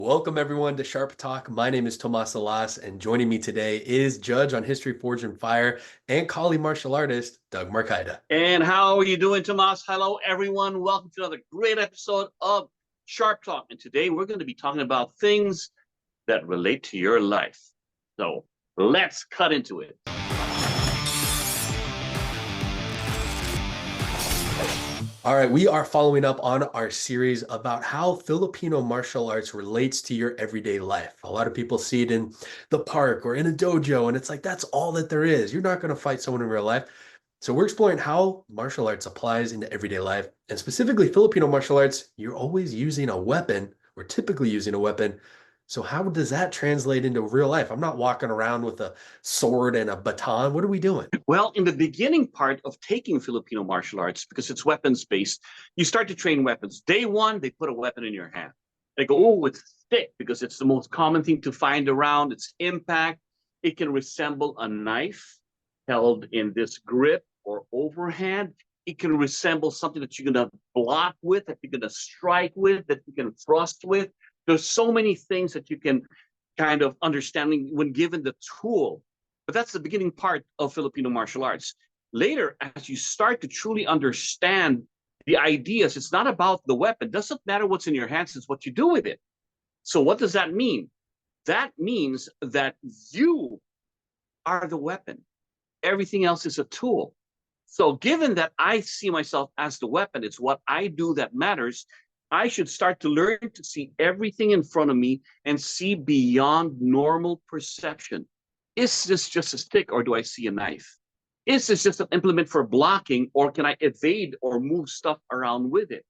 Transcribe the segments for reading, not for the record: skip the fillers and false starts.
Welcome everyone to Sharp Talk. My name is Tomas Alas, and joining me today is Judge on History Forged in Fire and Kali martial artist, Doug Marcaida. And how are you doing, Tomas? Hello, everyone. Welcome to another great episode of Sharp Talk. And today we're going to be talking about things that relate to your life. So let's cut into it. All right, we are following up on our series about how Filipino martial arts relates to your everyday life. A lot of people see it in the park or in a dojo, and it's like, that's all that there is. You're not going to fight someone in real life. So we're exploring how martial arts applies into everyday life, and specifically Filipino martial arts, you're always using a weapon, or typically using a weapon. So how does that translate into real life? I'm not walking around with a sword and a baton. What are we doing? Well, in the beginning part of taking Filipino martial arts, because it's weapons-based, you start to train weapons. Day one, they put a weapon in your hand. They go, oh, it's thick, because it's the most common thing to find around. It's impact. It can resemble a knife held in this grip or overhand. It can resemble something that you're going to block with, that you're going to strike with, that you can thrust with. There's so many things that you can kind of understand when given the tool. But that's the beginning part of Filipino martial arts. Later, as you start to truly understand the ideas, it's not about the weapon. It doesn't matter what's in your hands, it's what you do with it. So what does that mean? That means that you are the weapon. Everything else is a tool. So given that I see myself as the weapon, it's what I do that matters, I should start to learn to see everything in front of me and see beyond normal perception. Is this just a stick or do I see a knife? Is this just an implement for blocking or can I evade or move stuff around with it?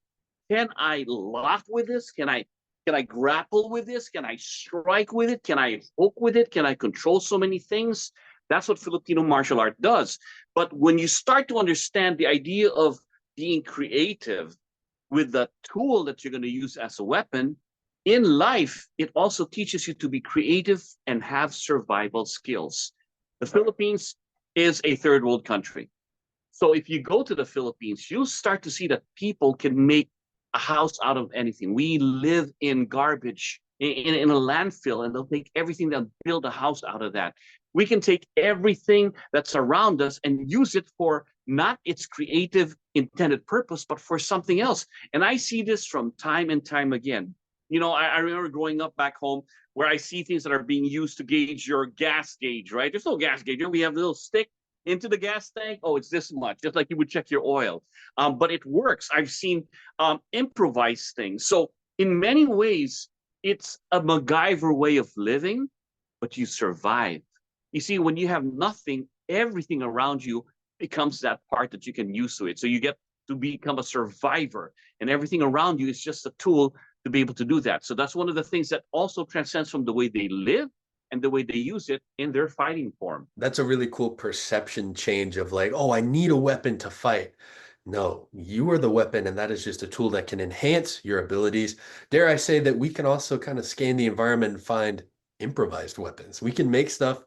Can I lock with this? Can I grapple with this? Can I strike with it? Can I hook with it? Can I control so many things? That's what Filipino martial art does. But when you start to understand the idea of being creative with the tool that you're going to use as a weapon, in life, it also teaches you to be creative and have survival skills. The Philippines is a third world country. So if you go to the Philippines, you'll start to see that people can make a house out of anything. We live in garbage, in a landfill, and they'll take everything, they'll build a house out of that. We can take everything that's around us and use it for not its creative intended purpose, but for something else. And I see this from time and time again. You know, I remember growing up back home where I see things that are being used to gauge your gas gauge, right? There's no gas gauge. We have a little stick into the gas tank. Oh, it's this much, just like you would check your oil. But it works. I've seen improvised things. So in many ways, it's a MacGyver way of living, but you survive. You see, when you have nothing, everything around you becomes that part that you can use to it. So you get to become a survivor, and everything around you is just a tool to be able to do that. So that's one of the things that also transcends from the way they live and the way they use it in their fighting form. That's a really cool perception change of like, oh, I need a weapon to fight. No, you are the weapon, and that is just a tool that can enhance your abilities. Dare I say that we can also kind of scan the environment and find improvised weapons. We can make stuff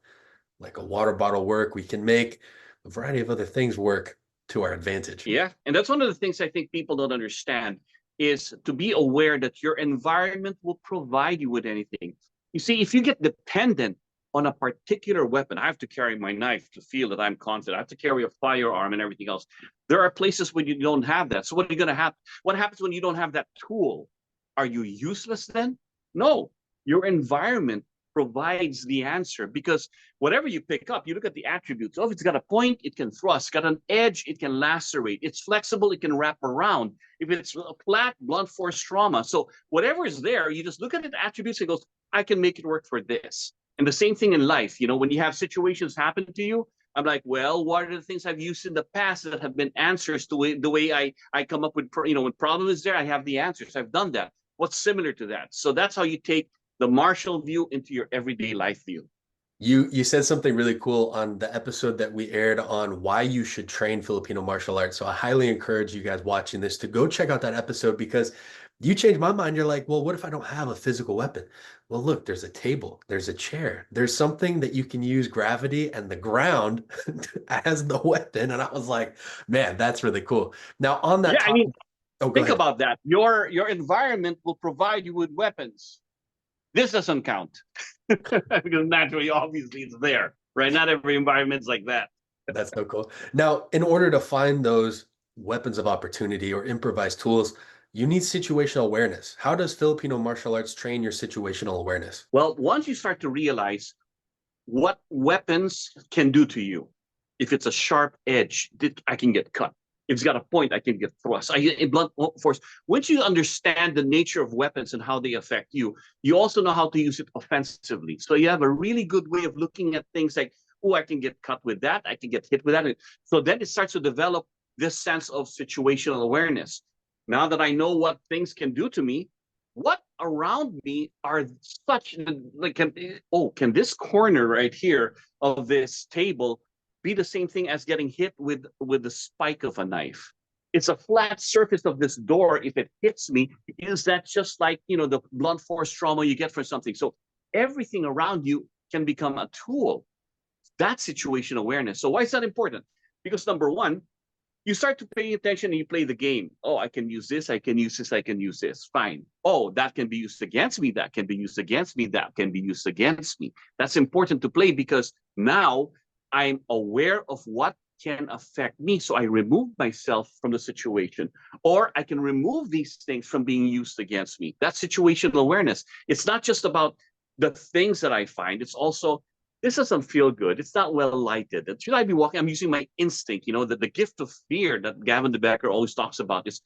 like a water bottle work. We can make a variety of other things work to our advantage. Yeah, and that's one of the things I think people don't understand is to be aware that your environment will provide you with anything. You see, if you get dependent on a particular weapon, I have to carry my knife to feel that I'm confident. I have to carry a firearm and everything else. There are places where you don't have that. So what are you going to have? What happens when you don't have that tool? Are you useless then? No, your environment provides the answer, because whatever you pick up, you look at the attributes. Oh, if it's got a point, it can thrust. Got an edge, it can lacerate. It's flexible, it can wrap around. If it's flat, blunt force trauma. So whatever is there, you just look at the attributes and goes, I can make it work for this. And the same thing in life. You know, when you have situations happen to you, I'm like, well, what are the things I've used in the past that have been answers to the way I come up with, you know, when problem is there, I have the answers. I've done that. What's similar to that? So that's how you take the martial view into your everyday life view. You said something really cool on the episode that we aired on why you should train Filipino martial arts. So I highly encourage you guys watching this to go check out that episode, because you changed my mind. You're like, well, what if I don't have a physical weapon? Well, look, there's a table, there's a chair, there's something that you can use gravity and the ground as the weapon. And I was like, man, that's really cool. Now on that Yeah, topic, I mean, think about that. Your environment will provide you with weapons. This doesn't count because naturally, obviously, it's there, right? Not every environment's like that. That's so cool. Now, in order to find those weapons of opportunity or improvised tools, you need situational awareness. How does Filipino martial arts train your situational awareness? Well, once you start to realize what weapons can do to you, if it's a sharp edge, I can get cut. If it's got a point, I can get thrust. In blunt force. Once you understand the nature of weapons and how they affect you, you also know how to use it offensively. So you have a really good way of looking at things like, oh, I can get cut with that. I can get hit with that. So then it starts to develop this sense of situational awareness. Now that I know what things can do to me, what around me are such like, can this corner right here of this table be the same thing as getting hit with the spike of a knife? It's a flat surface of this door. If it hits me, is that just like, the blunt force trauma you get for something? So everything around you can become a tool. That's situation awareness. So why is that important? Because number one, you start to pay attention and you play the game. Oh, I can use this, I can use this, I can use this. Fine. Oh, that can be used against me, that can be used against me, that can be used against me. That's important to play because now I'm aware of what can affect me. So I remove myself from the situation, or I can remove these things from being used against me. That's situational awareness. It's not just about the things that I find, it's also, this doesn't feel good. It's not well lighted. Should I be walking? I'm using my instinct. The gift of fear that Gavin de Becker always talks about is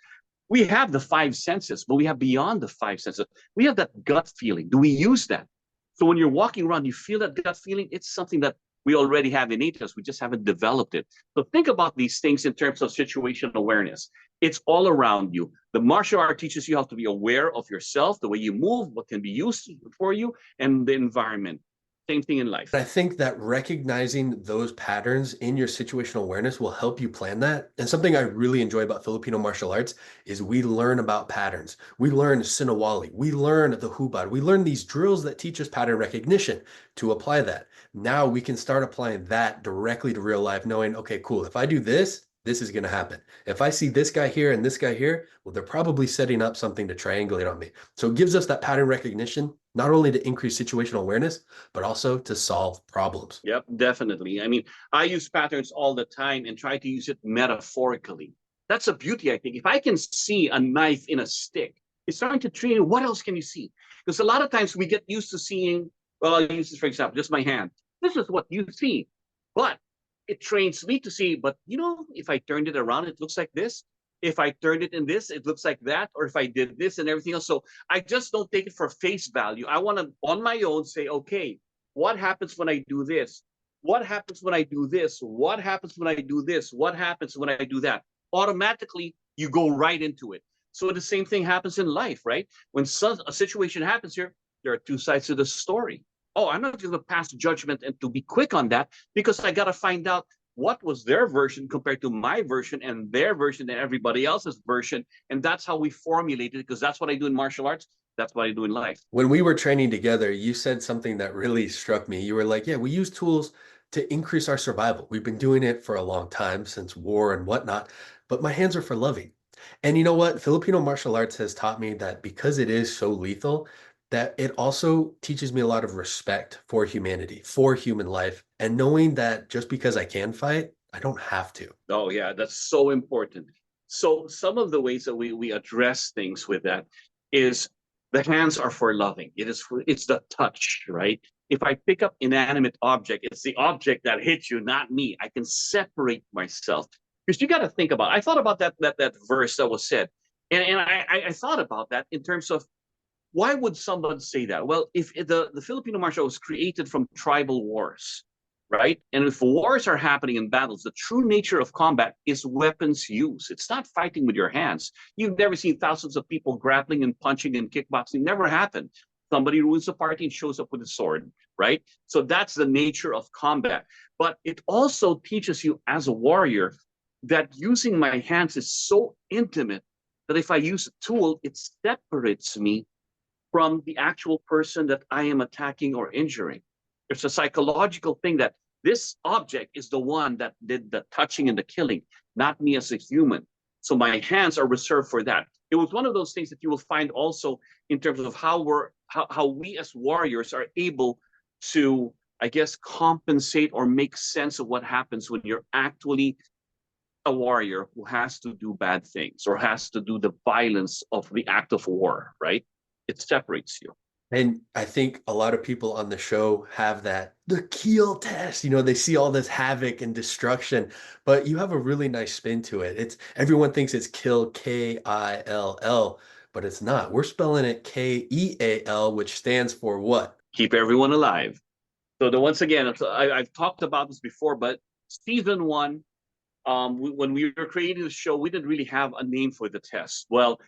we have the five senses, but we have beyond the five senses. We have that gut feeling. Do we use that? So when you're walking around, you feel that gut feeling. It's something that we already have innate us. We just haven't developed it. So think about these things in terms of situational awareness. It's all around you. The martial art teaches you how to be aware of yourself, the way you move, what can be used for you, and the environment. Same thing in life. I think that recognizing those patterns in your situational awareness will help you plan that. And something I really enjoy about Filipino martial arts is we learn about patterns. We learn Sinawali. We learn the hubad. We learn these drills that teach us pattern recognition to apply that. Now we can start applying that directly to real life, knowing, okay, cool. If I do this, this is going to happen. If I see this guy here and this guy here, well, they're probably setting up something to triangulate on me. So it gives us that pattern recognition, not only to increase situational awareness, but also to solve problems. Yep, definitely. I mean, I use patterns all the time and try to use it metaphorically. That's a beauty, I think. If I can see a knife in a stick, it's starting to train you. What else can you see? Because a lot of times we get used to seeing, well, I'll use this for example, just my hand. This is what you see. But it trains me to see, but if I turned it around, it looks like this. If I turned it in this, it looks like that. Or if I did this and everything else. So I just don't take it for face value. I want to, on my own, say, okay, what happens when I do this? What happens when I do this? What happens when I do this? What happens when I do that? Automatically, you go right into it. So the same thing happens in life, right? When a situation happens here, there are two sides to the story. Oh, I'm not going to pass judgment and to be quick on that because I got to find out what was their version compared to my version and their version and everybody else's version. And that's how we formulate it, because that's what I do in martial arts. That's what I do in life. When we were training together, you said something that really struck me. You were like, yeah, we use tools to increase our survival. We've been doing it for a long time since war and whatnot, but my hands are for loving. And you know what? Filipino martial arts has taught me that because it is so lethal, that it also teaches me a lot of respect for humanity, for human life, and knowing that just because I can fight, I don't have to. Oh, yeah, that's so important. So some of the ways that we address things with that is the hands are for loving. It's the touch, right? If I pick up inanimate object, it's the object that hits you, not me. I can separate myself. Because you got to think about, I thought about that verse that was said. And I thought about that in terms of, why would someone say that? Well, if the Filipino martial was created from tribal wars, right? And if wars are happening in battles, the true nature of combat is weapons use. It's not fighting with your hands. You've never seen thousands of people grappling and punching and kickboxing. Never happened. Somebody ruins the party and shows up with a sword, right? So that's the nature of combat. But it also teaches you as a warrior that using my hands is so intimate that if I use a tool, it separates me from the actual person that I am attacking or injuring. It's a psychological thing that this object is the one that did the touching and the killing, not me as a human. So my hands are reserved for that. It was one of those things that you will find also in terms of how we're how we as warriors are able to, I guess, compensate or make sense of what happens when you're actually a warrior who has to do bad things or has to do the violence of the act of war, right? It separates you. And I think a lot of people on the show have the KEAL test. They see all this havoc and destruction, but you have a really nice spin to it. It's everyone thinks it's kill, KILL, but it's not. We're spelling it KEAL, which stands for what? Keep everyone alive. So once again, I've talked about this before, but season one, when we were creating the show, we didn't really have a name for the test. Well,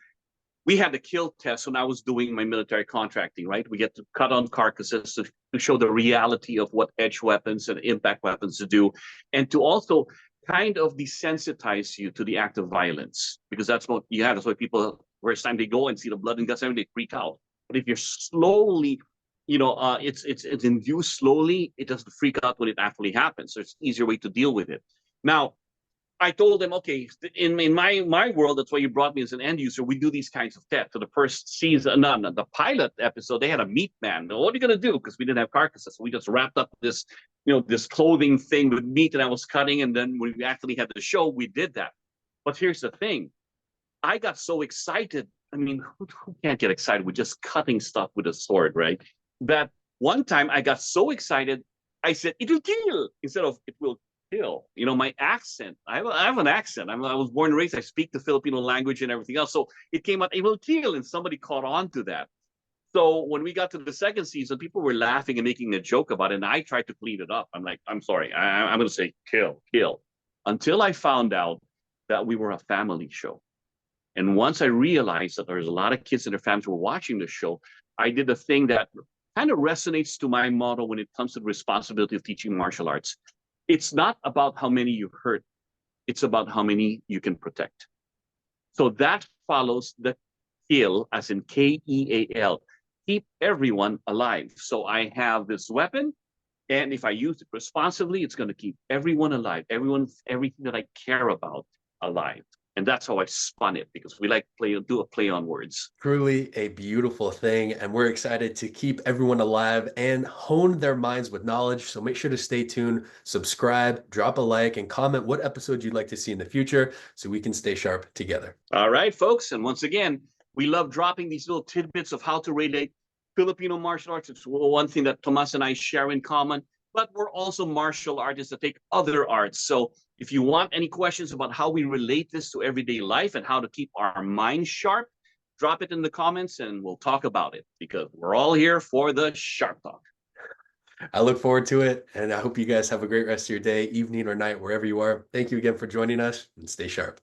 we had the KEAL test when I was doing my military contracting, right? We get to cut on carcasses to show the reality of what edge weapons and impact weapons to do, and to also kind of desensitize you to the act of violence, because that's what you have. That's why people, first time they go and see the blood and guts, they freak out. But if you're slowly, it's induced slowly, it doesn't freak out when it actually happens. So it's an easier way to deal with it. Now, I told them, okay, in my world, that's why you brought me as an end user. We do these kinds of tests. So the first season, the pilot episode, they had a meat man. What are you gonna do? Because we didn't have carcasses, so we just wrapped up this, this clothing thing with meat that I was cutting, and then when we actually had the show, we did that. But here's the thing, I got so excited. I mean, who can't get excited with just cutting stuff with a sword, right? That one time I got so excited, I said, "It'll kill," instead of "it will kill." My accent, I have an accent. I was born and raised, I speak the Filipino language and everything else. So it came out, "It will kill," and somebody caught on to that. So when we got to the second season, people were laughing and making a joke about it. And I tried to clean it up. I'm like, I'm sorry, I'm going to say kill, kill. Until I found out that we were a family show. And once I realized that there's a lot of kids and their families who were watching the show, I did a thing that kind of resonates to my motto when it comes to the responsibility of teaching martial arts. It's not about how many you hurt, it's about how many you can protect. So that follows the KEAL, as in KEAL, keep everyone alive. So I have this weapon, and if I use it responsibly, it's going to keep everyone alive, everything that I care about alive. And that's how I spun it, because we like do a play on words. Truly a beautiful thing, and we're excited to keep everyone alive and hone their minds with knowledge. So make sure to stay tuned, subscribe, drop a like, and comment what episode you'd like to see in the future so we can stay sharp together. All right, folks. And once again, we love dropping these little tidbits of how to relate Filipino martial arts. It's one thing that Tomas and I share in common, but we're also martial artists that take other arts. So if you want any questions about how we relate this to everyday life and how to keep our mind sharp, drop it in the comments and we'll talk about it, because we're all here for the sharp talk. I look forward to it, and I hope you guys have a great rest of your day, evening, or night, wherever you are. Thank you again for joining us, and stay sharp.